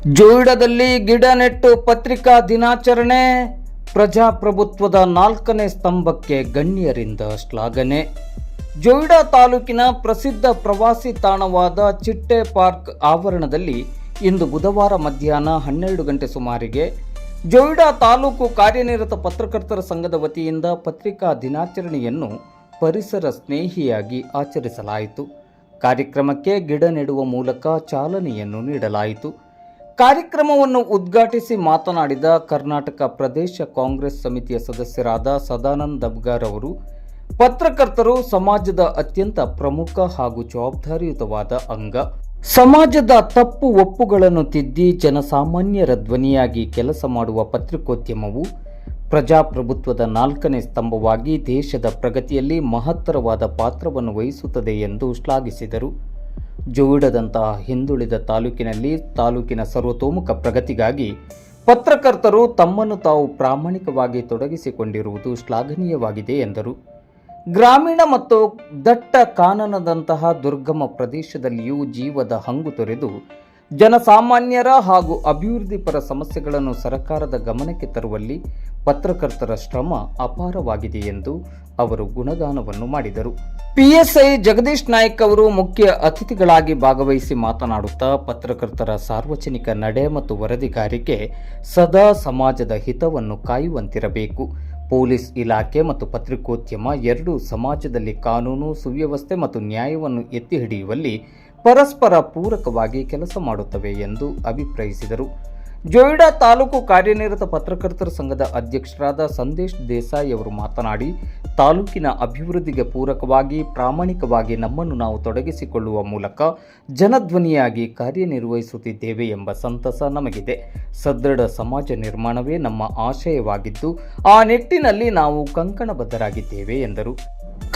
ಜೋಯಿಡಾದಲ್ಲಿ ಗಿಡ ನೆಟ್ಟು ಪತ್ರಿಕಾ ದಿನಾಚರಣೆ. ಪ್ರಜಾಪ್ರಭುತ್ವದ 4ನೇ ಸ್ತಂಭಕ್ಕೆ ಗಣ್ಯರಿಂದ ಶ್ಲಾಘನೆ. ಜೋಯಿಡಾ ತಾಲೂಕಿನ ಪ್ರಸಿದ್ಧ ಪ್ರವಾಸಿ ತಾಣವಾದ ಚಿಟ್ಟೆ ಪಾರ್ಕ್ ಆವರಣದಲ್ಲಿ ಇಂದು ಬುಧವಾರ ಮಧ್ಯಾಹ್ನ 12 ಗಂಟೆ ಸುಮಾರಿಗೆ ಜೋಯಿಡಾ ತಾಲೂಕು ಕಾರ್ಯನಿರತ ಪತ್ರಕರ್ತರ ಸಂಘದ ವತಿಯಿಂದ ಪತ್ರಿಕಾ ದಿನಾಚರಣೆಯನ್ನು ಪರಿಸರ ಸ್ನೇಹಿಯಾಗಿ ಆಚರಿಸಲಾಯಿತು. ಕಾರ್ಯಕ್ರಮಕ್ಕೆ ಗಿಡ ನೆಡುವ ಮೂಲಕ ಚಾಲನೆಯನ್ನು ನೀಡಲಾಯಿತು. ಕಾರ್ಯಕ್ರಮವನ್ನು ಉದ್ಘಾಟಿಸಿ ಮಾತನಾಡಿದ ಕರ್ನಾಟಕ ಪ್ರದೇಶ ಕಾಂಗ್ರೆಸ್ ಸಮಿತಿಯ ಸದಸ್ಯರಾದ ಸದಾನಂದ ದಬ್ಗಾರ್ ಅವರು, ಪತ್ರಕರ್ತರು ಸಮಾಜದ ಅತ್ಯಂತ ಪ್ರಮುಖ ಹಾಗೂ ಜವಾಬ್ದಾರಿಯುತವಾದ ಅಂಗ. ಸಮಾಜದ ತಪ್ಪು ಒಪ್ಪುಗಳನ್ನು ತಿದ್ದಿ ಜನಸಾಮಾನ್ಯರ ಧ್ವನಿಯಾಗಿ ಕೆಲಸ ಮಾಡುವ ಪತ್ರಿಕೋದ್ಯಮವು ಪ್ರಜಾಪ್ರಭುತ್ವದ 4ನೇ ಸ್ತಂಭವಾಗಿ ದೇಶದ ಪ್ರಗತಿಯಲ್ಲಿ ಮಹತ್ತರವಾದ ಪಾತ್ರವನ್ನು ವಹಿಸುತ್ತದೆ ಎಂದು ಶ್ಲಾಘಿಸಿದರು. ಜೋಯಿಡಾದಂತಹ ಹಿಂದುಳಿದ ತಾಲೂಕಿನಲ್ಲಿ ತಾಲೂಕಿನ ಸರ್ವತೋಮುಖ ಪ್ರಗತಿಗಾಗಿ ಪತ್ರಕರ್ತರು ತಮ್ಮನ್ನು ತಾವು ಪ್ರಾಮಾಣಿಕವಾಗಿ ತೊಡಗಿಸಿಕೊಂಡಿರುವುದು ಶ್ಲಾಘನೀಯವಾಗಿದೆ ಎಂದರು. ಗ್ರಾಮೀಣ ಮತ್ತು ದಟ್ಟ ಕಾನನದಂತಹ ದುರ್ಗಮ ಪ್ರದೇಶದಲ್ಲಿಯೂ ಜೀವದ ಹಂಗು ತೊರೆದು ಜನಸಾಮಾನ್ಯರ ಹಾಗೂ ಅಭಿವೃದ್ಧಿಪರ ಸಮಸ್ಯೆಗಳನ್ನು ಸರ್ಕಾರದ ಗಮನಕ್ಕೆ ತರುವಲ್ಲಿ ಪತ್ರಕರ್ತರ ಶ್ರಮ ಅಪಾರವಾಗಿದೆ ಎಂದು ಅವರು ಗುಣಗಾನವನ್ನು ಮಾಡಿದರು. ಪಿಎಸ್ಐ ಜಗದೀಶ್ ನಾಯ್ಕ್ ಅವರು ಮುಖ್ಯ ಅತಿಥಿಗಳಾಗಿ ಭಾಗವಹಿಸಿ ಮಾತನಾಡುತ್ತಾ, ಪತ್ರಕರ್ತರ ಸಾರ್ವಜನಿಕ ನಡೆ ಮತ್ತು ವರದಿಗಾರಿಕೆ ಸದಾ ಸಮಾಜದ ಹಿತವನ್ನು ಕಾಯುವಂತಿರಬೇಕು. ಪೊಲೀಸ್ ಇಲಾಖೆ ಮತ್ತು ಪತ್ರಿಕೋದ್ಯಮ ಎರಡೂ ಸಮಾಜದಲ್ಲಿ ಕಾನೂನು, ಸುವ್ಯವಸ್ಥೆ ಮತ್ತು ನ್ಯಾಯವನ್ನು ಎತ್ತಿ ಹಿಡಿಯುವಲ್ಲಿ ಪರಸ್ಪರ ಪೂರಕವಾಗಿ ಕೆಲಸ ಮಾಡುತ್ತವೆ ಎಂದು ಅಭಿಪ್ರಾಯಿಸಿದರು. ಜೋಯಿಡಾ ತಾಲೂಕು ಕಾರ್ಯನಿರತ ಪತ್ರಕರ್ತರ ಸಂಘದ ಅಧ್ಯಕ್ಷರಾದ ಸಂದೇಶ್ ದೇಸಾಯಿ ಅವರು ಮಾತನಾಡಿ, ತಾಲೂಕಿನ ಅಭಿವೃದ್ಧಿಗೆ ಪೂರಕವಾಗಿ ಪ್ರಾಮಾಣಿಕವಾಗಿ ನಮ್ಮನ್ನು ನಾವು ತೊಡಗಿಸಿಕೊಳ್ಳುವ ಮೂಲಕ ಜನಧ್ವನಿಯಾಗಿ ಕಾರ್ಯನಿರ್ವಹಿಸುತ್ತಿದ್ದೇವೆ ಎಂಬ ಸಂತಸ ನಮಗಿದೆ. ಸದೃಢ ಸಮಾಜ ನಿರ್ಮಾಣವೇ ನಮ್ಮ ಆಶಯವಾಗಿದ್ದು ಆ ನಿಟ್ಟಿನಲ್ಲಿ ನಾವು ಕಂಕಣಬದ್ಧರಾಗಿದ್ದೇವೆ ಎಂದರು.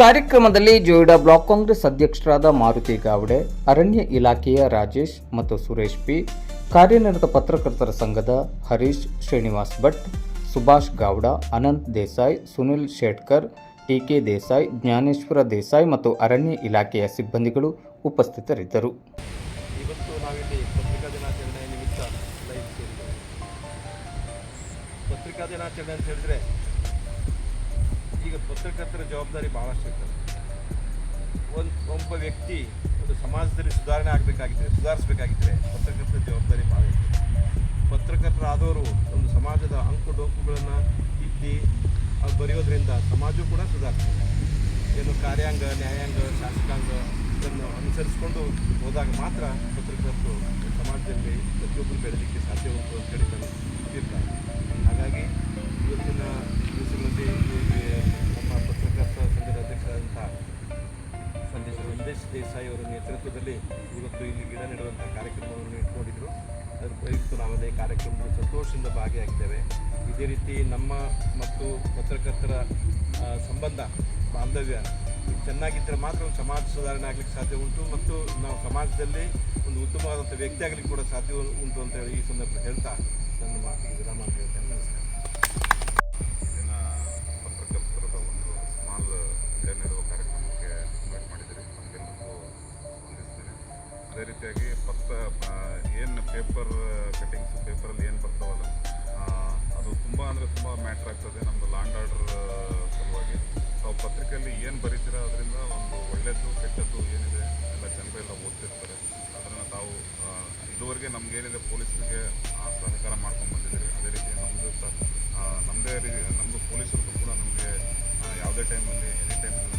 ಕಾರ್ಯಕ್ರಮದಲ್ಲಿ ಜೋಯಿಡಾ ಬ್ಲಾಕ್ ಕಾಂಗ್ರೆಸ್ ಅಧ್ಯಕ್ಷರಾದ ಮಾರುತಿ ಗಾವಡೆ, ಅರಣ್ಯ ಇಲಾಖೆಯ ರಾಜೇಶ್ ಮತ್ತು ಸುರೇಶ್ ಪಿ, ಕಾರ್ಯನಿರತ ಪತ್ರಕರ್ತರ ಸಂಘದ ಹರೀಶ್, ಶ್ರೀನಿವಾಸ್ ಭಟ್, ಸುಭಾಷ್ ಗಾವಡ, ಅನಂತ್ ದೇಸಾಯಿ, ಸುನಿಲ್ ಶೇಟ್ಕರ್, ಟಿಕೆ ದೇಸಾಯಿ, ಜ್ಞಾನೇಶ್ವರ ದೇಸಾಯಿ ಮತ್ತು ಅರಣ್ಯ ಇಲಾಖೆಯ ಸಿಬ್ಬಂದಿಗಳು ಉಪಸ್ಥಿತರಿದ್ದರು. ಇವತ್ತು ನಾವಿಲ್ಲಿ ಪತ್ರಿಕಾ ದಿನಾಚರಣೆ ನಿಮಿತ್ತ ಲೈವ್ ಸೇರಿದ್ದೇವೆ. ಪತ್ರಿಕಾ ದಿನಾಚರಣೆ ಅಂತ ಹೇಳಿದ್ರೆ ಈಗ ಪತ್ರಕರ್ತರ ಜವಾಬ್ದಾರಿ ಭಾಳಷ್ಟು ಇರ್ತದೆ. ಒಬ್ಬ ವ್ಯಕ್ತಿ ಒಂದು ಸಮಾಜದಲ್ಲಿ ಸುಧಾರಿಸಬೇಕಾಗಿದ್ದರೆ ಪತ್ರಕರ್ತರ ಜವಾಬ್ದಾರಿ ಭಾಳ ಇರ್ತದೆ. ಪತ್ರಕರ್ತರಾದವರು ಒಂದು ಸಮಾಜದ ಅಂಕು ಡೊಂಕುಗಳನ್ನು ತಿದ್ದಿ ಅದು ಬರೆಯೋದ್ರಿಂದ ಸಮಾಜವೂ ಕೂಡ ಸುಧಾರಿಸ್ತದೆ. ಏನು ಕಾರ್ಯಾಂಗ, ನ್ಯಾಯಾಂಗ, ಶಾಸಕಾಂಗ ಇದನ್ನು ಅನುಸರಿಸಿಕೊಂಡು ಹೋದಾಗ ಮಾತ್ರ ಪತ್ರಕರ್ತರು ಸಮಾಜದಲ್ಲಿ ಪ್ರತಿಯೊಬ್ಬರು ಬೆಳೆಯಲಿಕ್ಕೆ ಸಾಧ್ಯ ಉಂಟು ಅಂತೇಳಿ ನಾನು ಇರ್ತಾರೆ. ಹಾಗಾಗಿ ಇವತ್ತಿನ ದಿವಸಗಳಲ್ಲಿ ನಮ್ಮ ಪತ್ರಕರ್ತರ ಸಂಘದ ಅಧ್ಯಕ್ಷರಾದಂಥ ಸಂದೇಶ್ ದೇಸಾಯಿ ಅವರ ನೇತೃತ್ವದಲ್ಲಿ ಇವತ್ತು ಇಲ್ಲಿ ಗಿಡ ನೆಡುವಂಥ ಕಾರ್ಯಕ್ರಮವನ್ನು ಇಟ್ಕೊಂಡಿದ್ದರು. ಅದರ ಪ್ರಯುಕ್ತ ನಾವದೇ ಕಾರ್ಯಕ್ರಮದಲ್ಲಿ ಸಂತೋಷದಿಂದ ಭಾಗಿಯಾಗಿದ್ದೇವೆ. ಇದೇ ರೀತಿ ನಮ್ಮ ಮತ್ತು ಪತ್ರಕರ್ತರ ಸಂಬಂಧ, ಬಾಂಧವ್ಯ ಚೆನ್ನಾಗಿದ್ದರೆ ಮಾತ್ರ ಸಮಾಜ ಸುಧಾರಣೆ ಆಗಲಿಕ್ಕೆ ಸಾಧ್ಯ ಉಂಟು ಮತ್ತು ನಾವು ಸಮಾಜದಲ್ಲಿ ಒಂದು ಉತ್ತಮವಾದಂಥ ವ್ಯಕ್ತಿ ಆಗಲಿಕ್ಕೆ ಕೂಡ ಸಾಧ್ಯ ಉಂಟು ಅಂತೇಳಿ ಈ ಸಂದರ್ಭದಲ್ಲಿ ಹೇಳ್ತಾ ನನ್ನ ಮಾತಿಗೆ ವಿರಾಮ ಅಂತ ಹೇಳ್ತೇನೆ. ನಮಸ್ಕಾರ. ಇಲ್ಲಿನ ಪತ್ರಕರ್ತರ ಒಂದು ಸ್ಮಾಲ್ ಗಿಡ ನೆಡುವ ಕಾರ್ಯಕ್ರಮಕ್ಕೆ ಇನ್ವೈಟ್ ಮಾಡಿದ್ದೀರಿ. ನಮಗೆಲ್ಲರಿಗೂ ಹೊಂದಿಸ್ತೀನಿ. ಅದೇ ರೀತಿಯಾಗಿ ಏನು ಪೇಪರ್ ಕಟ್ಟಿಂಗ್ಸು, ಪೇಪರಲ್ಲಿ ಏನು ಬರ್ತಾವಲ್ಲ ಅದು ತುಂಬ ಮ್ಯಾಟ್ರ್ ಆಗ್ತದೆ. ನಮ್ಮದು ಲ್ಯಾಂಡ್ ಆರ್ಡರ್ ಸಲುವಾಗಿ ತಾವು ಪತ್ರಿಕೆಯಲ್ಲಿ ಏನು ಬರೀತೀರಾ ಅದರಿಂದ ಒಂದು ಒಳ್ಳೆಯದು ಕೆಟ್ಟದ್ದು ಏನಿದೆ ಎಲ್ಲ ಜನರೆಲ್ಲ ಓದ್ತಿರ್ತಾರೆ. ಅದನ್ನು ತಾವು ಇದುವರೆಗೆ ನಮಗೇನಿದೆ ಪೊಲೀಸರಿಗೆ ಸಹಕಾರ ಮಾಡ್ಕೊಂಡು ಬಂದಿದ್ದೀರಿ. ಅದೇ ರೀತಿ ನಮ್ಮದು ಪೊಲೀಸರು ಕೂಡ ನಮಗೆ ಯಾವುದೇ ಟೈಮಲ್ಲಿ ಎನಿ ಟೈಮಲ್ಲಿ